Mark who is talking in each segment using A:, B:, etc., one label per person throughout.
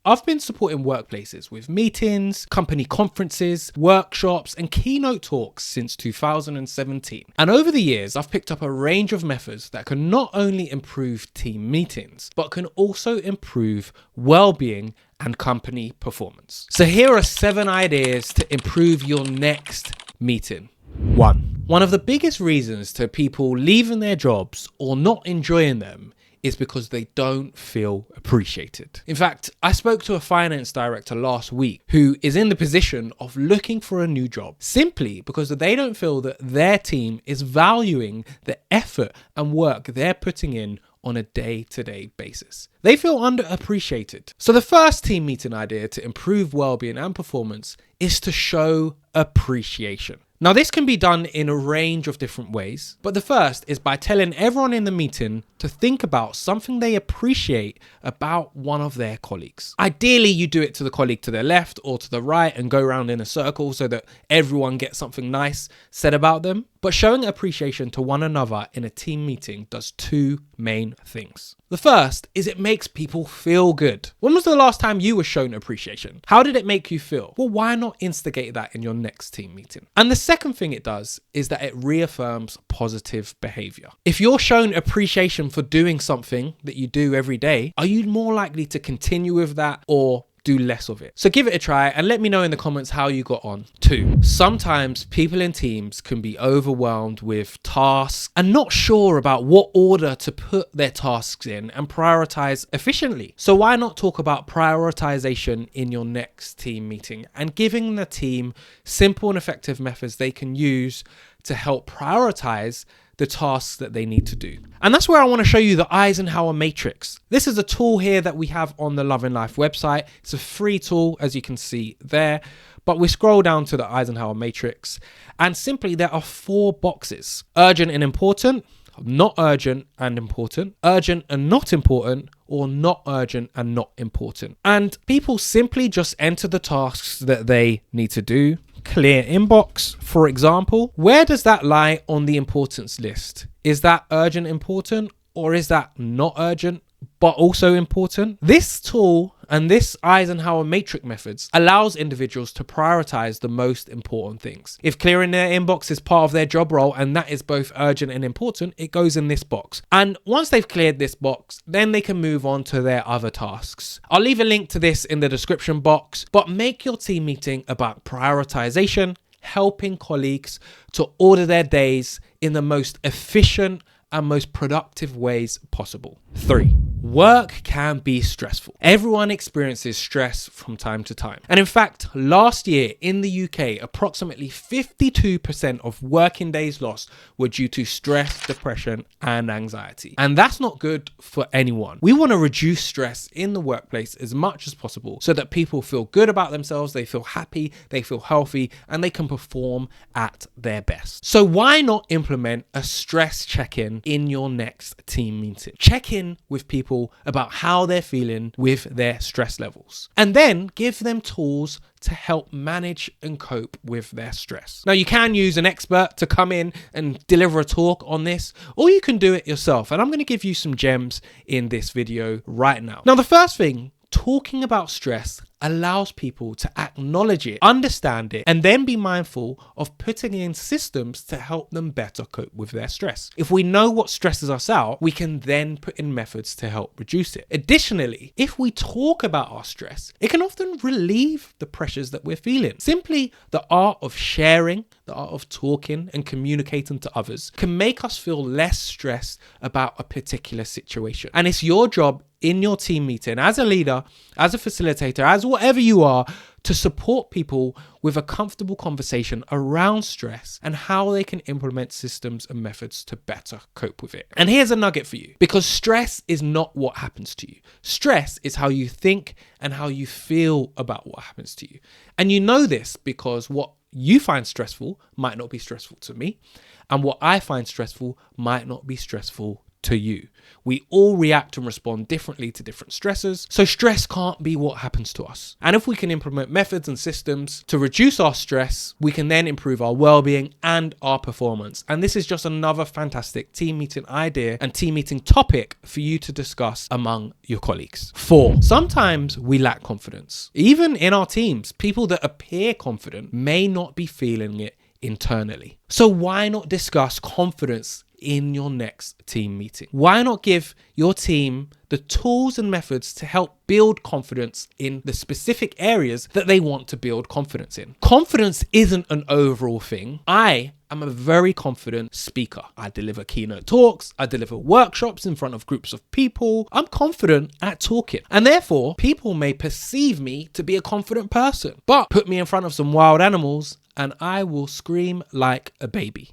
A: I've been supporting workplaces with meetings, company conferences, workshops, and keynote talks since 2017. And over the years, I've picked up a range of methods that can not only improve team meetings, but can also improve well-being and company performance. So here are 7 ideas to improve your next meeting. 1. One of the biggest reasons to people leaving their jobs or not enjoying them is because they don't feel appreciated. In fact, I spoke to a finance director last week who is in the position of looking for a new job simply because they don't feel that their team is valuing the effort and work they're putting in on a day-to-day basis. They feel underappreciated. So the first team meeting idea to improve well-being and performance is to show appreciation. Now, this can be done in a range of different ways, but the first is by telling everyone in the meeting to think about something they appreciate about one of their colleagues. Ideally, you do it to the colleague to their left or to the right and go around in a circle so that everyone gets something nice said about them. But showing appreciation to one another in a team meeting does 2 main things. The first is it makes people feel good. When was the last time you were shown appreciation? How did it make you feel? Well, why not instigate that in your next team meeting? And the second thing it does is that it reaffirms positive behavior. If you're shown appreciation for doing something that you do every day, are you more likely to continue with that or do less of it? So give it a try and let me know in the comments how you got on. 2. Sometimes people in teams can be overwhelmed with tasks and not sure about what order to put their tasks in and prioritize efficiently. So why not talk about prioritization in your next team meeting and giving the team simple and effective methods they can use to help prioritize the tasks that they need to do. And that's where I want to show you the Eisenhower Matrix. This is a tool here that we have on the Love in Life website. It's a free tool, as you can see there. But we scroll down to the Eisenhower Matrix, and simply there are 4 boxes: urgent and important, not urgent and important, urgent and not important, or not urgent and not important. And people simply just enter the tasks that they need to do. Clear inbox, for example. Where does that lie on the importance list? Is that urgent important, or is that not urgent but also important? This tool and this Eisenhower matrix methods allows individuals to prioritize the most important things. If clearing their inbox is part of their job role and that is both urgent and important, it goes in this box. And once they've cleared this box, then they can move on to their other tasks. I'll leave a link to this in the description box, but make your team meeting about prioritization, helping colleagues to order their days in the most efficient and most productive ways possible. 3. Work can be stressful. Everyone experiences stress from time to time. And in fact, last year in the UK, approximately 52% of working days lost were due to stress, depression, and anxiety. And that's not good for anyone. We want to reduce stress in the workplace as much as possible so that people feel good about themselves, they feel happy, they feel healthy, and they can perform at their best. So why not implement a stress check-in in your next team meeting? Check in with people about how they're feeling with their stress levels, and then give them tools to help manage and cope with their stress. Now, you can use an expert to come in and deliver a talk on this, or you can do it yourself. And I'm going to give you some gems in this video right now. Now, the first thing, talking about stress allows people to acknowledge it, understand it, and then be mindful of putting in systems to help them better cope with their stress. If we know what stresses us out, we can then put in methods to help reduce it. Additionally, if we talk about our stress, it can often relieve the pressures that we're feeling. Simply the art of sharing, the art of talking and communicating to others can make us feel less stressed about a particular situation. And it's your job in your team meeting, as a leader, as a facilitator, as whatever you are, to support people with a comfortable conversation around stress and how they can implement systems and methods to better cope with it. And here's a nugget for you, because stress is not what happens to you. Stress is how you think and how you feel about what happens to you. And you know this because what you find stressful might not be stressful to me, and what I find stressful might not be stressful to you. We all react and respond differently to different stressors, so stress can't be what happens to us. And if we can implement methods and systems to reduce our stress, we can then improve our well-being and our performance. And this is just another fantastic team meeting idea and team meeting topic for you to discuss among your colleagues. 4, sometimes we lack confidence. Even in our teams, people that appear confident may not be feeling it internally. So why not discuss confidence in your next team meeting? Why not give your team the tools and methods to help build confidence in the specific areas that they want to build confidence in? Confidence isn't an overall thing. I am a very confident speaker. I deliver keynote talks. I deliver workshops in front of groups of people. I'm confident at talking. And therefore, people may perceive me to be a confident person. But put me in front of some wild animals and I will scream like a baby.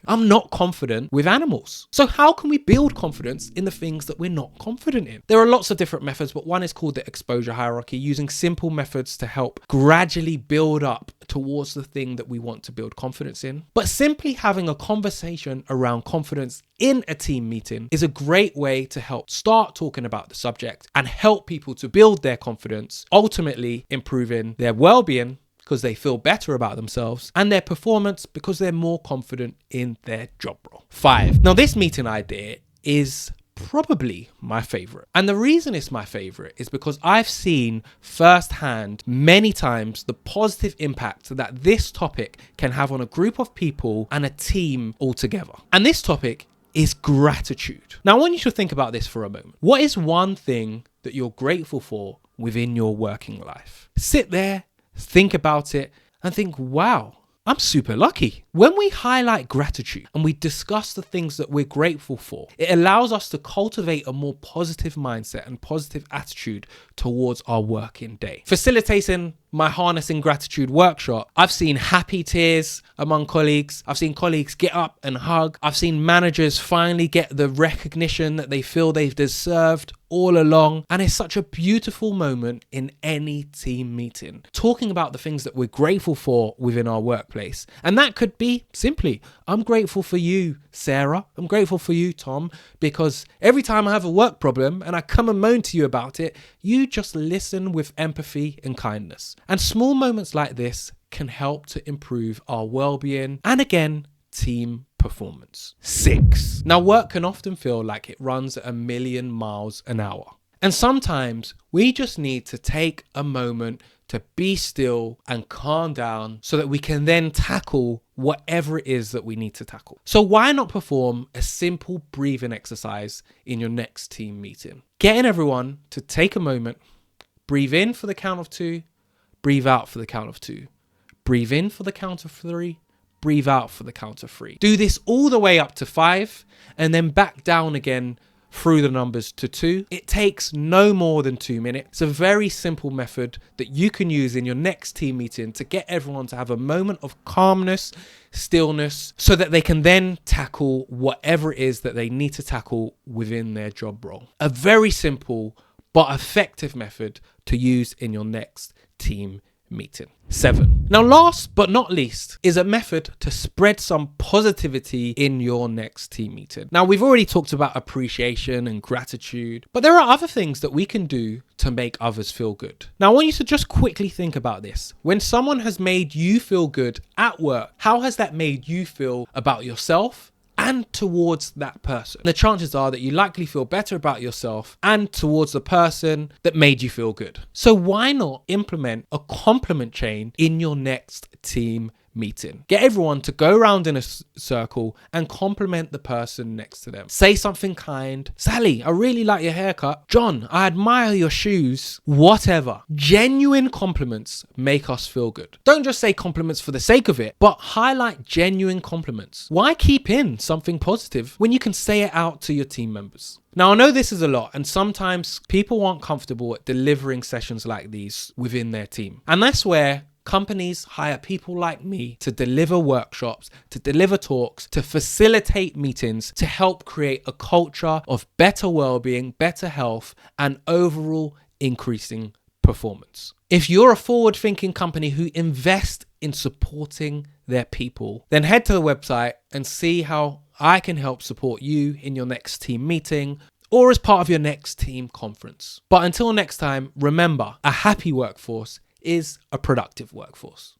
A: I'm not confident with animals. So how can we build confidence in the things that we're not confident in? There are lots of different methods, but one is called the exposure hierarchy, using simple methods to help gradually build up towards the thing that we want to build confidence in. But simply having a conversation around confidence in a team meeting is a great way to help start talking about the subject and help people to build their confidence, ultimately improving their well-being because they feel better about themselves, and their performance because they're more confident in their job role. 5. Now, this meeting idea is probably my favorite. And the reason it's my favorite is because I've seen firsthand many times the positive impact that this topic can have on a group of people and a team altogether. And this topic is gratitude. Now, I want you to think about this for a moment. What is one thing that you're grateful for within your working life? Sit there, think about it, and think, wow, I'm super lucky. When we highlight gratitude and we discuss the things that we're grateful for, it allows us to cultivate a more positive mindset and positive attitude towards our working day. Facilitating my Harnessing Gratitude workshop, I've seen happy tears among colleagues. I've seen colleagues get up and hug. I've seen managers finally get the recognition that they feel they've deserved all along. And it's such a beautiful moment in any team meeting, talking about the things that we're grateful for within our workplace. And that could be simply, I'm grateful for you, Sarah. I'm grateful for you, Tom, because every time I have a work problem and I come and moan to you about it, you just listen with empathy and kindness. And small moments like this can help to improve our well-being and, again, team performance. 6. Now, work can often feel like it runs at 1,000,000 miles an hour. And sometimes we just need to take a moment to be still and calm down so that we can then tackle whatever it is that we need to tackle. So why not perform a simple breathing exercise in your next team meeting? Getting everyone to take a moment, breathe in for the count of 2, breathe out for the count of 2, breathe in for the count of 3, breathe out for the count of 3. Do this all the way up to 5 and then back down again through the numbers to 2. It takes no more than 2 minutes. It's a very simple method that you can use in your next team meeting to get everyone to have a moment of calmness, stillness, so that they can then tackle whatever it is that they need to tackle within their job role. A very simple but effective method to use in your next team meeting. 7. Now, last but not least is a method to spread some positivity in your next team meeting. Now, we've already talked about appreciation and gratitude, but there are other things that we can do to make others feel good. Now, I want you to just quickly think about this. When someone has made you feel good at work, how has that made you feel about yourself and towards that person? The chances are that you likely feel better about yourself and towards the person that made you feel good. So why not implement a compliment chain in your next team meeting? Get everyone to go around in a circle and compliment the person next to them. Say something kind. Sally, I really like your haircut. John, I admire your shoes. Whatever. Genuine compliments make us feel good. Don't just say compliments for the sake of it, but highlight genuine compliments. Why keep in something positive when you can say it out to your team members? Now, I know this is a lot, and sometimes people aren't comfortable at delivering sessions like these within their team. And that's where companies hire people like me to deliver workshops, to deliver talks, to facilitate meetings, to help create a culture of better well-being, better health, and overall increasing performance. If you're a forward-thinking company who invests in supporting their people, then head to the website and see how I can help support you in your next team meeting or as part of your next team conference. But until next time, remember, a happy workforce is a productive workforce.